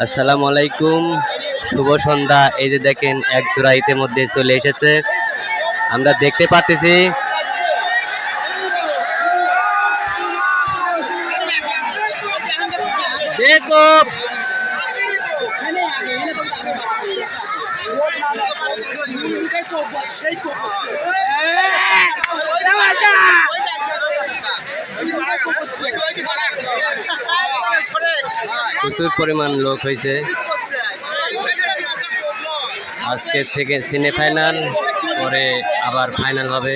আসসালামু আলাইকুম, শুভ সন্ধ্যা। এই যে দেখেন এক জোড়া ইতিমধ্যে চলে এসেছে, আমরা দেখতে পাচ্ছি। দেখো প্রচুর পরিমাণ লোক হয়েছে আজকে। সেমিফাইনাল পরে আবার ফাইনাল হবে।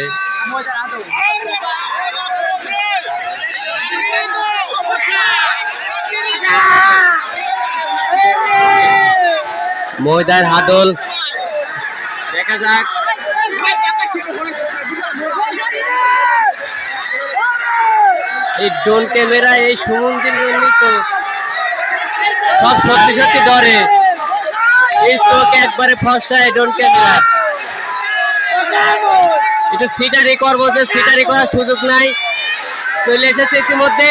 ময়দার হাদল দেখা যাক। এই ড্রোন ক্যামেরা এই সমুদ্রের জন্য তো সব সত্যি সত্যি ধরে। এই চোখ একবারে ফসায় ড্রোন ক্যামেরা। একটু সিটারি করবো, যে সিটারি করার সুযোগ নাই। চলে এসেছে ইতিমধ্যে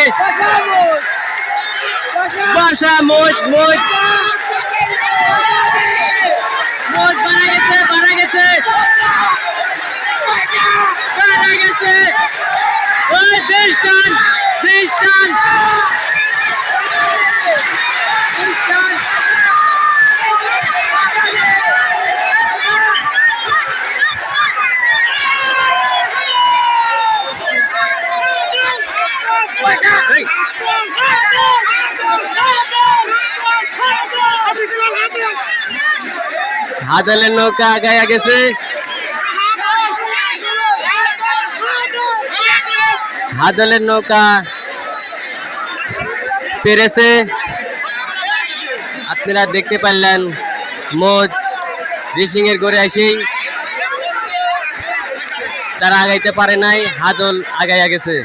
বাসা মোজ মোজ মোজ বাড়া গেছে বাড়া গেছে বাড়া গেছে। ওই দেশ টান দেশ টান হাদলের নৌকা আগায়া গেছে। হাদলের নৌকা পেরেছে, আপনারা দেখতে পারলেন। মোজ রেসিং এর গড়ে আসেই তারা আগাইতে পারে নাই, হাদল আগাইয়া গেছে।